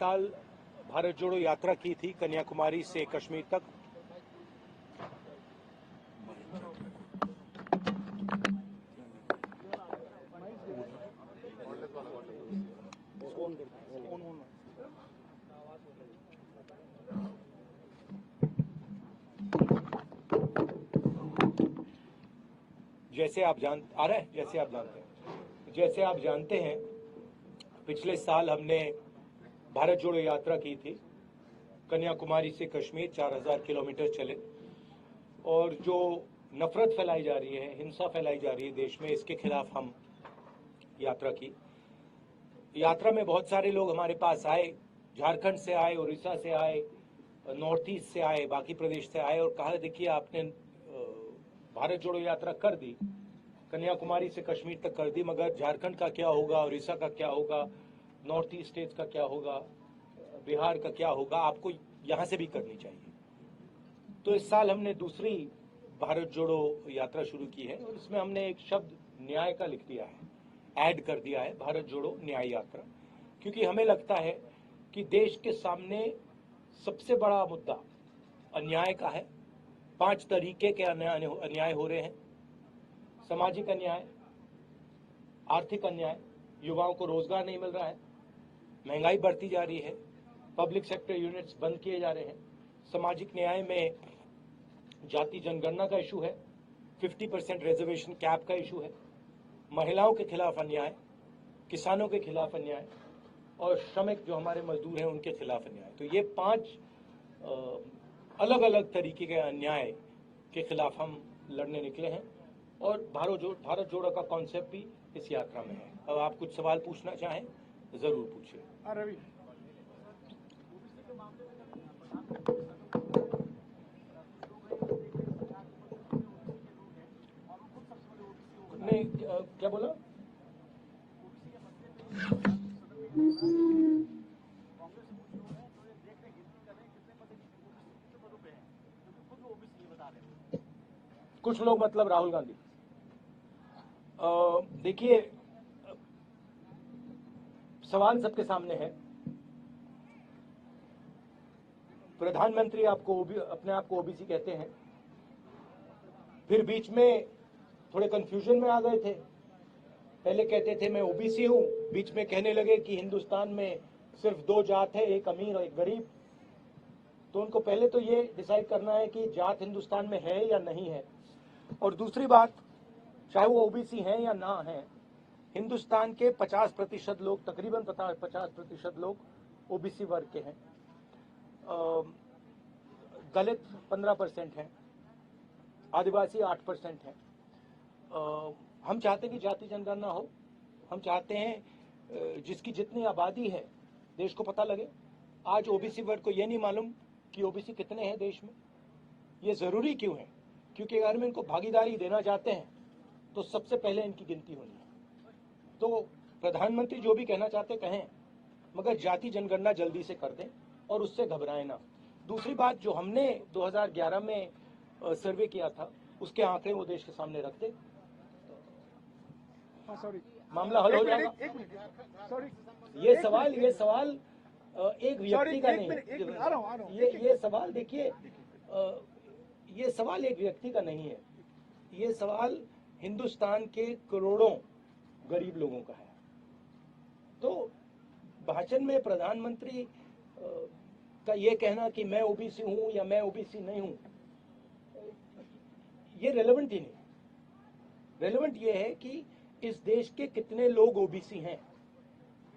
साल भारत जोड़ो यात्रा की थी कन्याकुमारी से कश्मीर तक। जैसे आप जानते हैं पिछले साल हमने भारत जोड़ो यात्रा की थी। कन्याकुमारी से कश्मीर 4000 किलोमीटर चले और जो नफरत फैलाई जा रही है, हिंसा फैलाई जा रही है देश में, इसके खिलाफ हम यात्रा की। यात्रा में बहुत सारे लोग हमारे पास आए, झारखंड से आए, उड़ीसा से आए, नॉर्थ ईस्ट से आए, बाकी प्रदेश से आए और कहा देखिए आपने भारत जोड़ो यात्रा कर दी, कन्याकुमारी से कश्मीर तक कर दी, मगर झारखंड का क्या होगा, उड़ीसा का क्या होगा, नॉर्थ ईस्ट स्टेट्स का क्या होगा, बिहार का क्या होगा, आपको यहाँ से भी करनी चाहिए। तो इस साल हमने दूसरी भारत जोड़ो यात्रा शुरू की है और इसमें हमने एक शब्द न्याय का लिख दिया है, ऐड कर दिया है, भारत जोड़ो न्याय यात्रा, क्योंकि हमें लगता है कि देश के सामने सबसे बड़ा मुद्दा अन्याय का है। 5 तरीके के अन्याय हो रहे हैं: सामाजिक अन्याय, आर्थिक अन्याय, युवाओं को रोजगार नहीं मिल रहा है, महंगाई बढ़ती जा रही है, पब्लिक सेक्टर यूनिट्स बंद किए जा रहे हैं, सामाजिक न्याय में जाति जनगणना का इशू है, 50% रिजर्वेशन कैप का इशू है, महिलाओं के खिलाफ अन्याय, किसानों के खिलाफ अन्याय और श्रमिक जो हमारे मजदूर हैं उनके खिलाफ अन्याय। तो ये 5 अलग अलग तरीके के अन्याय के खिलाफ हम लड़ने निकले हैं और भारत जोड़ो का कॉन्सेप्ट भी इस यात्रा में है। अब आप कुछ सवाल पूछना चाहें जरूर पूछिए। रवि, नहीं, क्या बोला? कुछ लोग मतलब राहुल गांधी। देखिए, सवाल सबके सामने है। प्रधानमंत्री अपने आप को ओबीसी कहते हैं, फिर बीच में थोड़े कंफ्यूजन में आ गए थे। पहले कहते थे मैं ओबीसी हूं, बीच में कहने लगे कि हिंदुस्तान में सिर्फ 2 जात है, एक अमीर और एक गरीब। तो उनको पहले तो ये डिसाइड करना है कि जात हिंदुस्तान में है या नहीं है। और दूसरी बात, चाहे वो ओबीसी हैं या ना हैं, हिंदुस्तान के 50% लोग, तकरीबन 50% लोग ओबीसी वर्ग के हैं। दलित 15% हैं, आदिवासी 8% हैं। हम चाहते हैं कि जाति जनगणना हो। हम चाहते हैं जिसकी जितनी आबादी है देश को पता लगे। आज ओबीसी वर्ग को ये नहीं मालूम कि ओबीसी कितने हैं देश में। ये जरूरी क्यों है? क्योंकि अगर हम इनको भागीदारी देना चाहते हैं तो सबसे पहले इनकी गिनती होनी है। तो प्रधानमंत्री जो भी कहना चाहते कहें, मगर जाति जनगणना जल्दी से कर दें और उससे घबराएं ना। दूसरी बात, जो हमने 2011 में सर्वे किया था उसके आंकड़े वो देश के सामने रख दें, मामला हल हो जाएगा। सॉरी, ये सवाल एक व्यक्ति का नहीं है। ये सवाल देखिए, ये सवाल एक व्यक्ति का नहीं है, ये सवाल हिंदुस्तान के करोड़ों गरीब लोगों का है। तो भाषण में प्रधानमंत्री का ये कहना कि मैं ओबीसी हूं या मैं ओबीसी नहीं हूं, ये रेलेवेंट ही नहीं। रेलेवेंट ये है कि इस देश के कितने लोग ओबीसी हैं,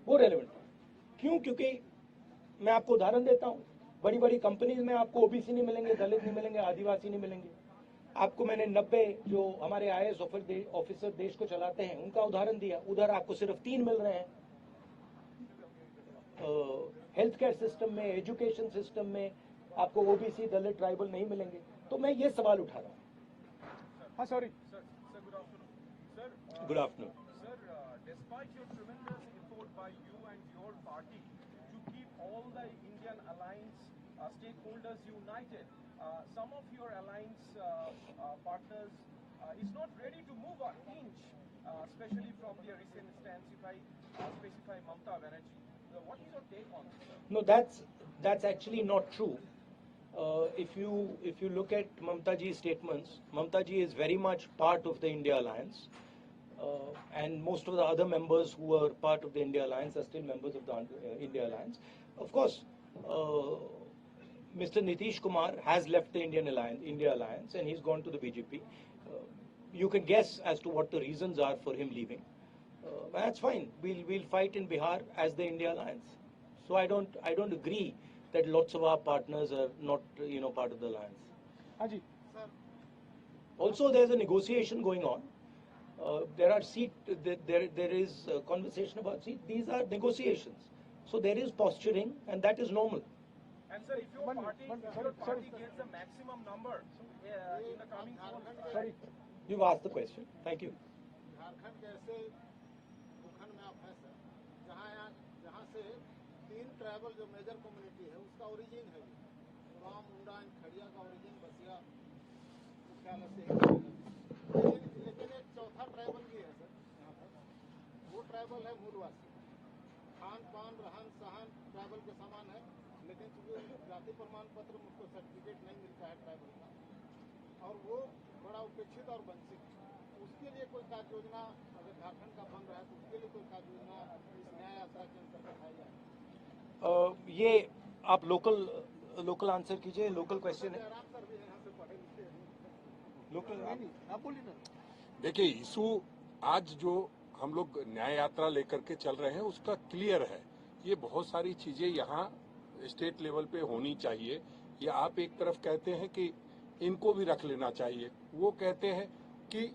वो रेलेवेंट है। क्यों? क्योंकि मैं आपको उदाहरण देता हूं, बड़ी बड़ी कंपनीज में आपको ओबीसी नहीं मिलेंगे, दलित नहीं मिलेंगे, आदिवासी नहीं मिलेंगे। आपको मैंने 90 जो हमारे आईएएस ऑफिसर देश को चलाते हैं उनका उदाहरण दिया, उधर आपको सिर्फ 3 मिल रहे हैं। हेल्थ केयर सिस्टम में, एजुकेशन सिस्टम में आपको ओबीसी, दलित, ट्राइबल नहीं मिलेंगे। तो मैं ये सवाल उठा रहा हूँ। हाँ sorry good afternoon. Sir, despite your tremendous effort by you and your party to keep all the Indian alliance stakeholders united, some of your alliance partners is not ready to move an inch, especially from their recent stance, if I specify Mamata Banerjee. What is your take on this? No, that's actually not true. If you look at Mamta ji's statements, Mamta ji is very much part of the India Alliance, and most of the other members who are part of the India Alliance are still members of the India Alliance. Of course, Mr. Nitish Kumar has left the India Alliance, and he's gone to the BJP. You can guess as to what the reasons are for him leaving. That's fine. We'll fight in Bihar as the India Alliance. So I don't agree that lots of our partners are not part of the alliance. Haji. Also, there's a negotiation going on. There is a conversation about seat. These are negotiations. So there is posturing, and that is normal. And sir, if your party gets the maximum number in the coming 4 Sorry. You've asked the question. Thank you. Jharkhand के ऐसे भूखंड में आप हैं sir जहाँ से 3 tribal जो major community है उसका ओरिजिन है गुलाम मुंडा एंड खड़िया का ओरिजिन बसिया मुख्यालय से लेकिन एक चौथा ट्राइबल भी है सर यहाँ पर वो ट्राइबल है मूलवासी खान पान रहन सहन ट्राइबल के समान है लेकिन चूंकि जाति प्रमाण पत्र में उसको सर्टिफिकेट नहीं मिलता है ट्राइबल का और वो बड़ा उपेक्षित और वंचित उसके लिए कोई कार्य योजना अगर झारखंड का बन रहा है तो उसके लिए कोई कार्य योजना इस न्याय यात्रा के अंतर्गत आई जाए ये आप लोकल आंसर कीजिए. लोकल क्वेश्चन है. आराम सर भी यहाँ से पढ़े लिखे हैं लोकल आप बोलिए ना. देखिए इशू आज जो हम लोग न्याय यात्रा लेकर के चल रहे हैं उसका क्लियर है. ये बहुत सारी चीजें यहाँ स्टेट लेवल पे होनी चाहिए. या आप एक तरफ कहते हैं कि इनको भी रख लेना चाहिए, वो कहते हैं कि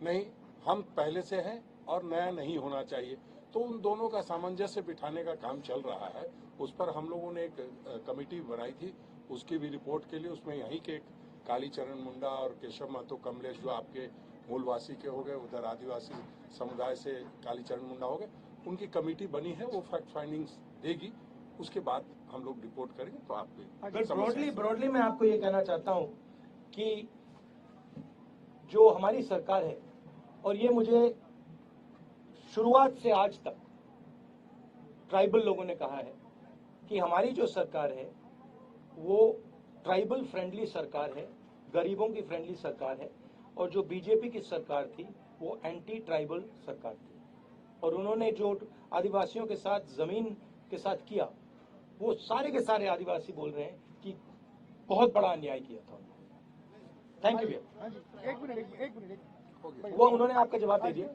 नहीं हम पहले से हैं और नया नहीं होना चाहिए. तो उन दोनों का सामंजस्य बिठाने का काम चल रहा है. उस पर हम लोगों ने एक कमेटी बनाई थी, उसकी भी रिपोर्ट के लिए. उसमें यहीं के कालीचरण मुंडा और केशव महतो कमलेश जो आपके मूलवासी के हो गए, उधर आदिवासी समुदाय से कालीचरण मुंडा हो गए, उनकी कमेटी बनी है. वो फैक्ट फाइंडिंग्स देगी, उसके बाद हम लोग रिपोर्ट करेंगे. तो आप ब्रॉडली मैं आपको ये कहना चाहता हूँ कि जो हमारी सरकार है, और ये मुझे शुरुआत से आज तक ट्राइबल लोगों ने कहा है कि हमारी जो सरकार है वो ट्राइबल फ्रेंडली सरकार है, गरीबों की फ्रेंडली सरकार है. और जो बीजेपी की सरकार थी वो एंटी ट्राइबल सरकार थी. और उन्होंने जो आदिवासियों के साथ जमीन के साथ किया, वो सारे के सारे आदिवासी बोल रहे हैं कि बहुत बड़ा अन्याय किया था. थैंक यू भैया. एक मिनट. वो उन्होंने आपका जवाब दे दिया.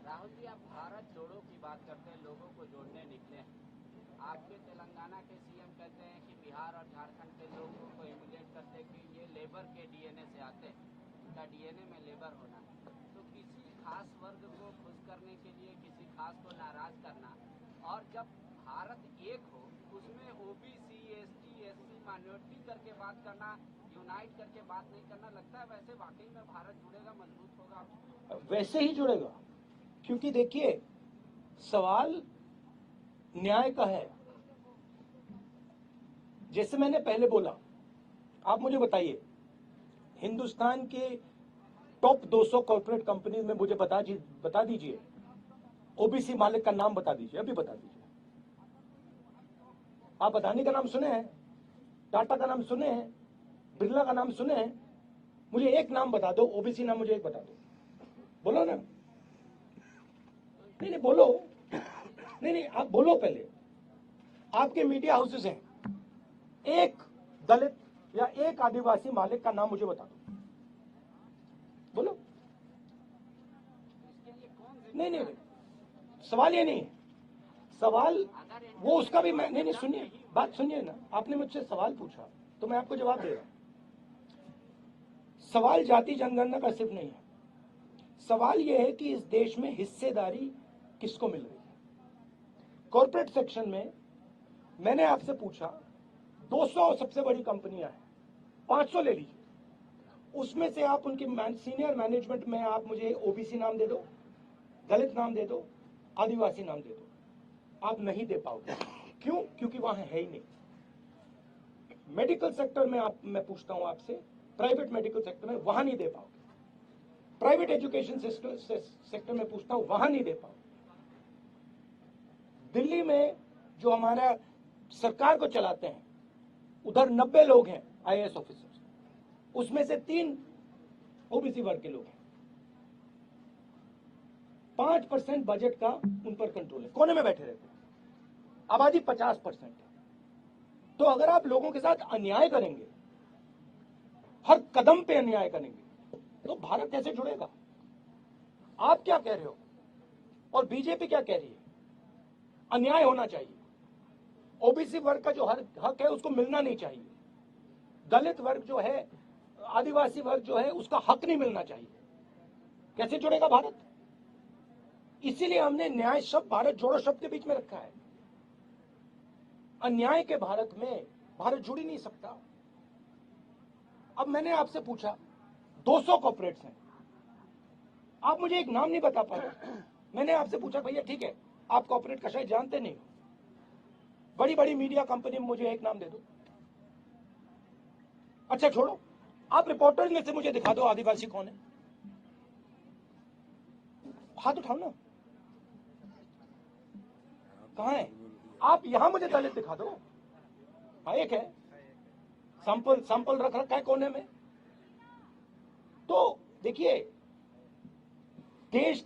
राहुल जी, आप भारत जोड़ो की बात करते हैं, लोगों को जोड़ने निकले हैं. आपके तेलंगाना के सीएम कहते हैं कि बिहार और झारखंड के लोगों को इम्यूलेट करते हैं कि ये लेबर के डीएनए से आते हैं, उनका डीएनए में लेबर होना. तो किसी खास वर्ग को खुश करने के लिए किसी खास को नाराज करना, और जब भारत एक हो उसमें ओबीसी, एसटी, एससी, माइनॉरिटी करके बात करना, यूनाइट करके बात नहीं करना, लगता है वैसे वाकई में भारत जुड़ेगा, मजबूत होगा? वैसे ही जुड़ेगा, क्योंकि देखिए सवाल न्याय का है. जैसे मैंने पहले बोला, आप मुझे बताइए हिंदुस्तान के टॉप 200 कॉर्पोरेट कंपनी में मुझे बता दीजिए ओबीसी मालिक का नाम बता दीजिए, अभी बता दीजिए. आप अदानी का नाम सुने हैं, टाटा का नाम सुने हैं, बिरला का नाम सुने हैं? मुझे एक नाम बता दो, ओबीसी नाम मुझे एक बता दो. बोलो ना. नहीं बोलो. नहीं आप बोलो पहले. आपके मीडिया हाउसेस हैं, एक दलित या एक आदिवासी मालिक का नाम मुझे बता दो. बोलो. नहीं सवाल ये नहीं है. सवाल वो उसका भी मैं नहीं सुनिए, बात सुनिए ना. आपने मुझसे सवाल पूछा तो मैं आपको जवाब दे रहा हूं. सवाल जाति जनगणना का सिर्फ नहीं है. सवाल यह है कि इस देश में हिस्सेदारी किसको मिल रही है. कॉर्पोरेट सेक्शन में मैंने आपसे पूछा 200 सबसे बड़ी कंपनियां हैं, 500 ले लीजिए. उसमें से आप उनकी सीनियर मैनेजमेंट में आप मुझे ओबीसी नाम दे दो, दलित नाम दे दो, आदिवासी नाम दे दो. आप नहीं दे पाओगे. क्यों? क्योंकि वहां है ही नहीं. मेडिकल सेक्टर में मैं पूछता हूं आपसे, प्राइवेट मेडिकल सेक्टर में वहां नहीं दे पाओगे. प्राइवेट एजुकेशन सेक्टर में पूछता हूं, वहां नहीं दे पाओगे. दिल्ली में जो हमारा सरकार को चलाते हैं, उधर 90 लोग हैं आईएएस ऑफिसर्स, उसमें से 3 ओबीसी वर्ग के लोग हैं। 5% बजट का उन पर कंट्रोल है, कोने में बैठे रहते हैं। आबादी 50% है। तो अगर आप लोगों के साथ अन्याय करेंगे, हर कदम पे अन्याय करेंगे, तो भारत कैसे जुड़ेगा? आप क्या कह रहे हो और बीजेपी क्या कह रही है? अन्याय होना चाहिए। ओबीसी वर्ग का जो हक है उसको मिलना नहीं चाहिए। दलित वर्ग जो है, आदिवासी वर्ग जो है, उसका हक नहीं मिलना चाहिए। कैसे जुड़ेगा भारत? इसीलिए हमने न्याय शब्द भारत जोड़ो शब्द के बीच में रखा है। अन्याय के भारत में भारत जुड़ ही नहीं सकता। अब मैंने आपसे पूछा 200 कॉर्पोरेट्स हैं, आप मुझे एक नाम नहीं बता पा रहे। मैंने आपसे पूछा भैया ठीक है, आप कॉर्पोरेट का शायद जानते नहीं हो, बड़ी बड़ी मीडिया कंपनी में मुझे एक नाम दे दो। अच्छा छोड़ो, आप रिपोर्टर्स में से मुझे दिखा दो आदिवासी कौन है, हाथ उठाओ ना, कहां है? आप यहां मुझे दलित दिखा दो। हाँ एक है, सैंपल रख रखा है कोने में। तो देखिए, देश